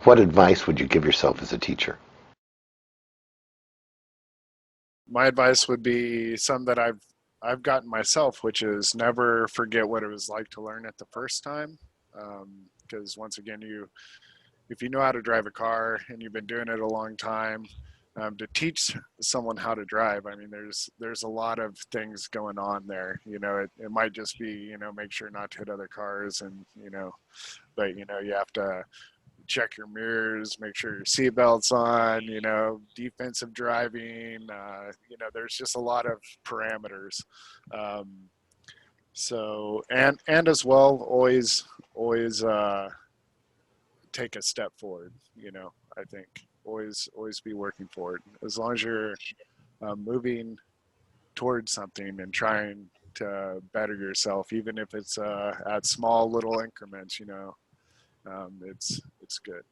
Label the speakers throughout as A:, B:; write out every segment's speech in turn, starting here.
A: What advice would you give yourself as a teacher?
B: My advice would be some that I've gotten myself, which is never forget what it was like to learn it the first time. Because once again, if you know how to drive a car and you've been doing it a long time, to teach someone how to drive, I mean, there's a lot of things going on there. It might just be make sure not to hit other cars, and but you have to check your mirrors, make sure your seatbelt's on, defensive driving, there's just a lot of parameters. Um, so, and as well, always take a step forward, I think always be working forward. As long as you're moving towards something and trying to better yourself, even if it's at small little increments, it's good.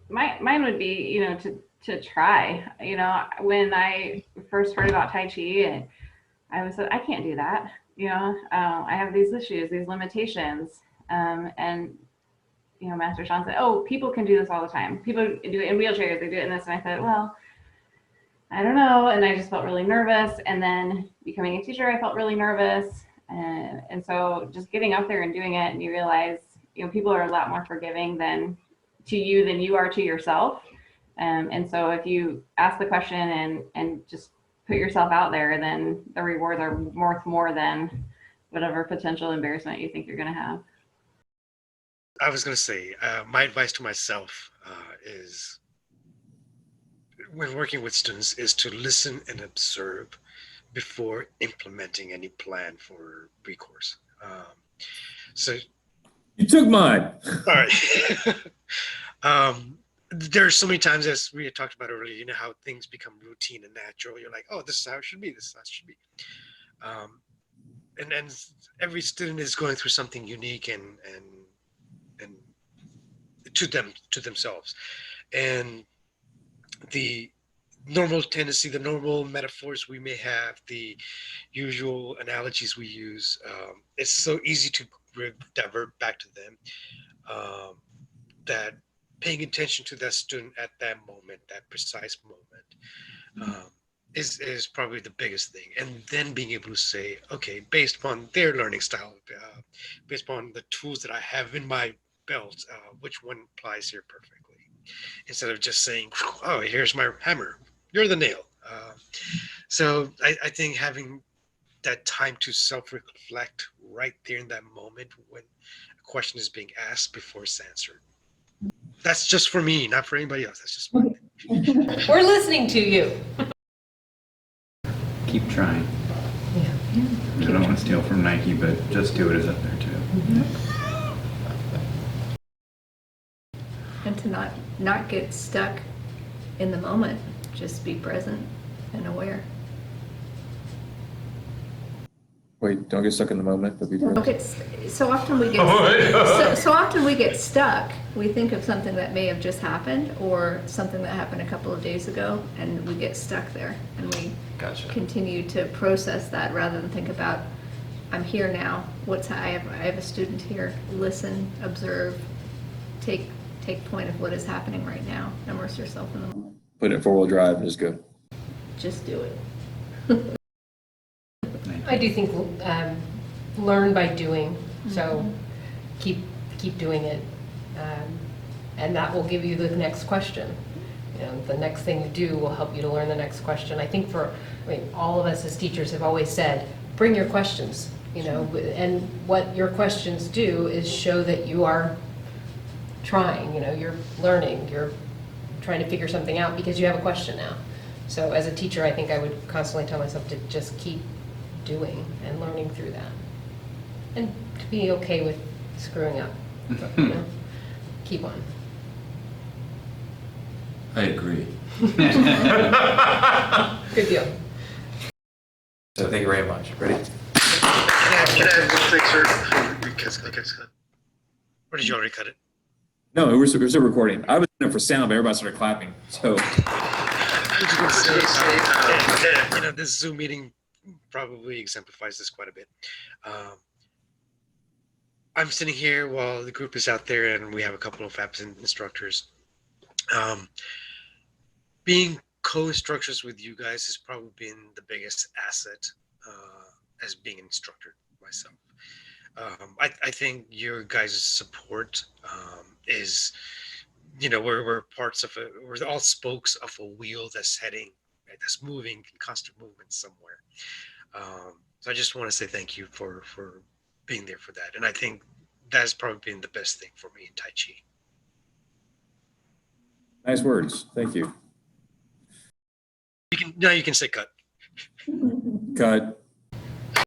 C: Mine would be, to try. When I first heard about Tai Chi, and I was like, I can't do that. I have these issues, these limitations, and Master Sean said, "Oh, people can do this all the time. People do it in wheelchairs. They do it in this." And I thought, well, I don't know. And I just felt really nervous. And then becoming a teacher, I felt really nervous. And so just getting up there and doing it, and you realize, people are a lot more forgiving than you are to yourself. And so if you ask the question and just put yourself out there, then the rewards are worth more than whatever potential embarrassment you think you're going to have.
D: I was going to say, my advice to myself is, when working with students, is to listen and observe before implementing any plan for recourse. So
E: you took mine.
D: All right. There are so many times, as we had talked about earlier, how things become routine and natural. You're like, oh, this is how it should be. This is how it should be. And every student is going through something unique and to themselves. And the normal tendency, the normal metaphors we may have, the usual analogies we use, it's so easy to divert back to them, that paying attention to that student at that moment, that precise moment, is probably the biggest thing. And then being able to say, okay, based upon their learning style, based upon the tools that I have in my belt, which one applies here perfectly, instead of just saying, oh, here's my hammer, you're the nail. So I think having that time to self-reflect right there in that moment when a question is being asked before it's answered. That's just for me, not for anybody else. That's just me.
F: We're listening to you.
G: Keep trying.
F: Yeah.
G: I don't want to steal from Nike, but just do it is up there too.
H: And to not get stuck in the moment, just be present and aware.
E: Wait, don't get stuck in the moment, but be present.
H: Okay, so often we get so often we get stuck. We think of something that may have just happened or something that happened a couple of days ago, and we get stuck there, and we continue to process that rather than think about, I'm here now. I have a student here. Listen, observe, take point of what is happening right now. Immerse yourself in the moment.
E: Put it in 4-wheel drive and just go.
H: Just do it.
F: I do think learn by doing. So keep doing it, and that will give you the next question. The next thing you do will help you to learn the next question. I think all of us as teachers have always said, bring your questions. And what your questions do is show that you are trying. You're learning. You're trying to figure something out because you have a question now. So as a teacher, I think I would constantly tell myself to just keep doing and learning through that, and to be okay with screwing up. Keep on.
E: I agree.
F: Good deal.
E: So thank you very much. Ready?
D: Or did you already cut it?
E: No, we're still recording. I was in it for sound, but everybody started clapping. So
D: this Zoom meeting probably exemplifies this quite a bit. I'm sitting here while the group is out there and we have a couple of absent instructors. Being co-instructors with you guys has probably been the biggest asset as being an instructor myself. I think your guys' support is, we're parts of we're all spokes of a wheel that's heading, right, that's moving in constant movement somewhere. So I just want to say thank you for being there for that. And I think that's probably been the best thing for me in Tai Chi.
E: Nice words. Thank you.
D: Now you can say cut.
E: Cut.